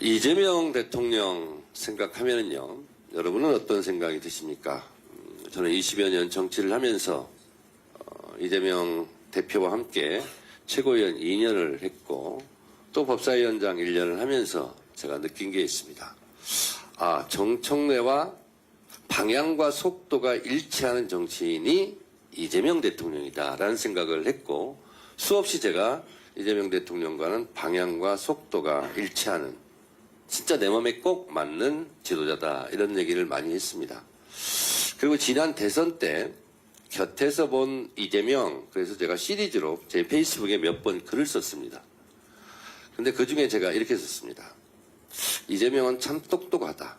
이재명 대통령 생각하면은요, 여러분은 어떤 생각이 드십니까? 저는 20여 년 정치를 하면서 이재명 대표와 함께 최고위원 2년을 했고 또 법사위원장 1년을 하면서 제가 느낀 게 있습니다. 정청래와 방향과 속도가 일치하는 정치인이 이재명 대통령이다라는 생각을 했고, 수없이 제가 이재명 대통령과는 방향과 속도가 일치하는, 진짜 내 몸에 꼭 맞는 지도자다, 이런 얘기를 많이 했습니다. 그리고 지난 대선 때 곁에서 본 이재명, 그래서 제가 시리즈로 제 페이스북에 몇 번 글을 썼습니다. 근데 그 중에 제가 이렇게 썼습니다. 이재명은 참 똑똑하다.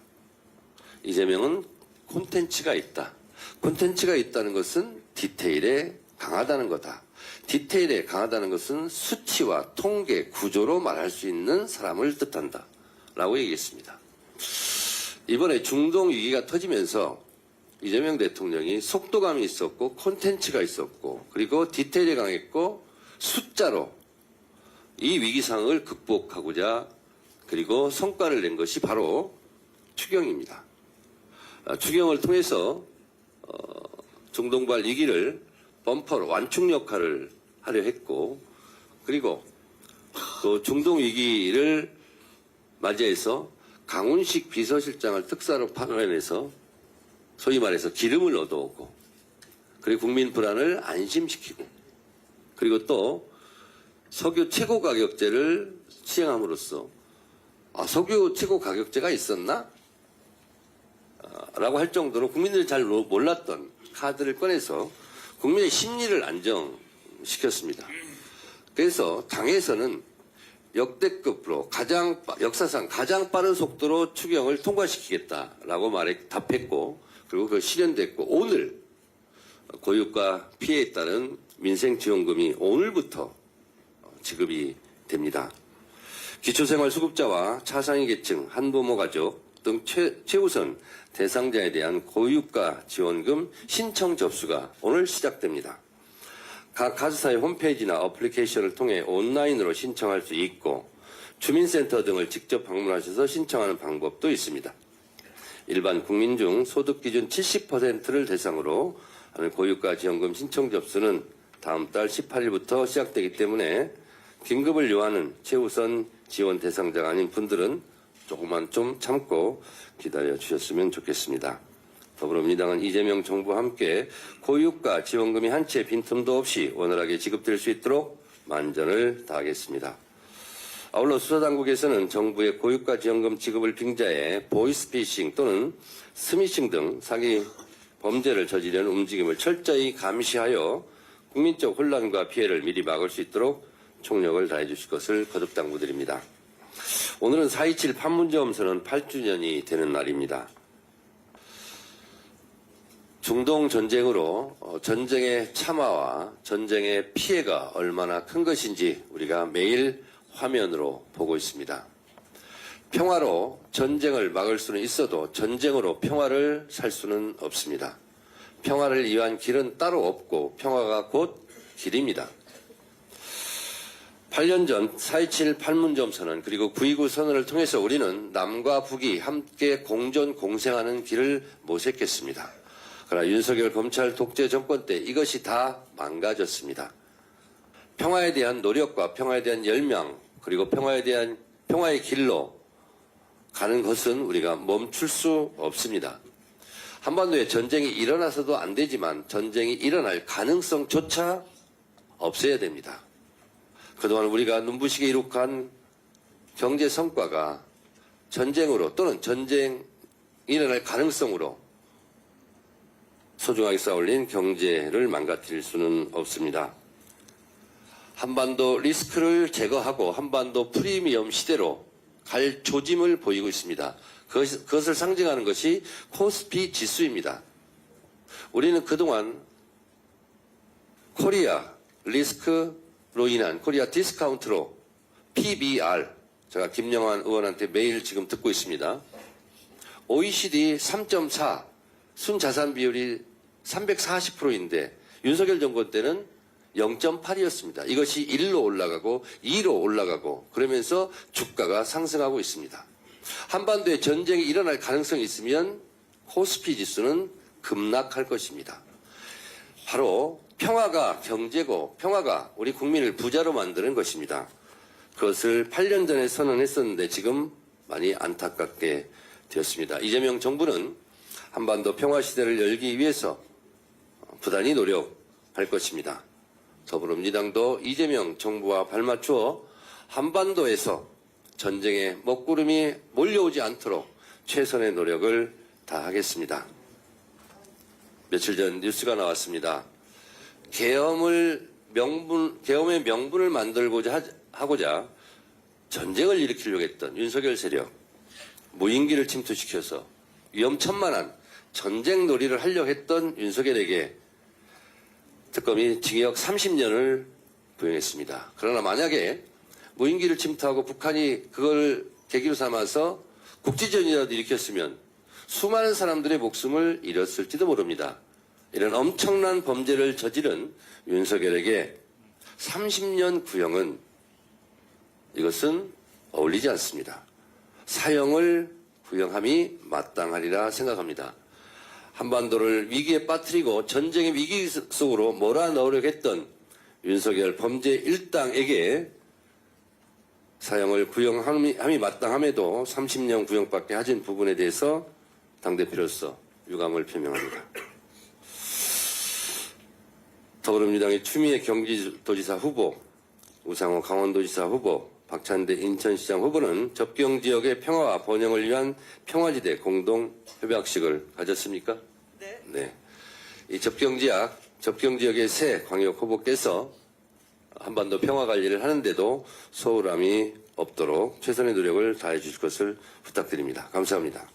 이재명은 콘텐츠가 있다. 콘텐츠가 있다는 것은 디테일에 강하다는 거다. 디테일에 강하다는 것은 수치와 통계, 구조로 말할 수 있는 사람을 뜻한다. 라고 얘기했습니다. 이번에 중동 위기가 터지면서 이재명 대통령이 속도감이 있었고 콘텐츠가 있었고 그리고 디테일에 강했고 숫자로 이 위기 상황을 극복하고자 그리고 성과를 낸 것이 바로 추경입니다. 추경을 통해서 중동발 위기를 범퍼로 완충 역할을 하려 했고, 그리고 또 중동 위기를 맞이해서 강훈식 비서실장을 특사로 파견해서 소위 말해서 기름을 얻어오고, 그리고 국민 불안을 안심시키고, 그리고 또 석유 최고 가격제를 시행함으로써 석유 최고 가격제가 있었나? 라고 할 정도로 국민들이 잘 몰랐던 카드를 꺼내서 국민의 심리를 안정시켰습니다. 그래서 당에서는 역대급으로 역사상 가장 빠른 속도로 추경을 통과시키겠다라고 답했고, 그리고 그 실현됐고, 오늘 고유가 피해에 따른 민생지원금이 오늘부터 지급이 됩니다. 기초생활수급자와 차상위 계층, 한부모 가족 등 최우선 대상자에 대한 고유가 지원금 신청 접수가 오늘 시작됩니다. 각 가수사의 홈페이지나 어플리케이션을 통해 온라인으로 신청할 수 있고, 주민센터 등을 직접 방문하셔서 신청하는 방법도 있습니다. 일반 국민 중 소득 기준 70%를 대상으로 하는 고유가 지원금 신청 접수는 다음 달 18일부터 시작되기 때문에 긴급을 요하는 최우선 지원 대상자가 아닌 분들은 조금만 좀 참고 기다려 주셨으면 좋겠습니다. 더불어민주당은 이재명 정부와 함께 고유가 지원금이 한 채 빈틈도 없이 원활하게 지급될 수 있도록 만전을 다하겠습니다. 아울러 수사당국에서는 정부의 고유가 지원금 지급을 빙자해 보이스피싱 또는 스미싱 등 사기 범죄를 저지르는 움직임을 철저히 감시하여 국민적 혼란과 피해를 미리 막을 수 있도록 총력을 다해 주실 것을 거듭 당부드립니다. 오늘은 4.27 판문점 선언 8주년이 되는 날입니다. 중동 전쟁으로 전쟁의 참화와 전쟁의 피해가 얼마나 큰 것인지 우리가 매일 화면으로 보고 있습니다. 평화로 전쟁을 막을 수는 있어도 전쟁으로 평화를 살 수는 없습니다. 평화를 위한 길은 따로 없고 평화가 곧 길입니다. 8년 전 4.27 판문점 선언 그리고 9.29 선언을 통해서 우리는 남과 북이 함께 공존 공생하는 길을 모색했습니다. 그러나 윤석열 검찰 독재 정권 때 이것이 다 망가졌습니다. 평화에 대한 노력과 평화에 대한 열망 그리고 평화의 길로 가는 것은 우리가 멈출 수 없습니다. 한반도에 전쟁이 일어나서도 안 되지만 전쟁이 일어날 가능성조차 없애야 됩니다. 그동안 우리가 눈부시게 이룩한 경제 성과가 전쟁으로 또는 전쟁이 일어날 가능성으로 소중하게 쌓아올린 경제를 망가뜨릴 수는 없습니다. 한반도 리스크를 제거하고 한반도 프리미엄 시대로 갈 조짐을 보이고 있습니다. 그것을 상징하는 것이 코스피 지수입니다. 우리는 그동안 코리아 리스크로 인한 코리아 디스카운트로 PBR, 제가 김영환 의원한테 매일 지금 듣고 있습니다. OECD 3.4 순자산 비율이 340%인데 윤석열 정권 때는 0.8이었습니다. 이것이 1로 올라가고 2로 올라가고 그러면서 주가가 상승하고 있습니다. 한반도에 전쟁이 일어날 가능성이 있으면 코스피 지수는 급락할 것입니다. 바로 평화가 경제고 평화가 우리 국민을 부자로 만드는 것입니다. 그것을 8년 전에 선언했었는데 지금 많이 안타깝게 되었습니다. 이재명 정부는 한반도 평화 시대를 열기 위해서 부단히 노력할 것입니다. 더불어민주당도 이재명 정부와 발맞추어 한반도에서 전쟁의 먹구름이 몰려오지 않도록 최선의 노력을 다하겠습니다. 며칠 전 뉴스가 나왔습니다. 계엄의 명분을 만들고자 하고자 전쟁을 일으키려고 했던 윤석열 세력, 무인기를 침투시켜서 위험천만한 전쟁 놀이를 하려고 했던 윤석열에게 특검이 징역 30년을 부용했습니다. 그러나 만약에 무인기를 침투하고 북한이 그걸 계기로 삼아서 국지전이라도 일으켰으면 수많은 사람들의 목숨을 잃었을지도 모릅니다. 이런 엄청난 범죄를 저지른 윤석열에게 30년 구형은 이것은 어울리지 않습니다. 사형을 구형함이 마땅하리라 생각합니다. 한반도를 위기에 빠뜨리고 전쟁의 위기 속으로 몰아넣으려고 했던 윤석열 범죄 일당에게 사형을 구형함이 마땅함에도 30년 구형밖에 하진 부분에 대해서 당대표로서 유감을 표명합니다. 더불어민주당의 추미애 경기도지사 후보, 우상호 강원도지사 후보, 박찬대 인천시장 후보는 접경지역의 평화와 번영을 위한 평화지대 공동협약식을 가졌습니까? 네. 이 접경지역의 새 광역 후보께서 한반도 평화 관리를 하는데도 소홀함이 없도록 최선의 노력을 다해 주실 것을 부탁드립니다. 감사합니다.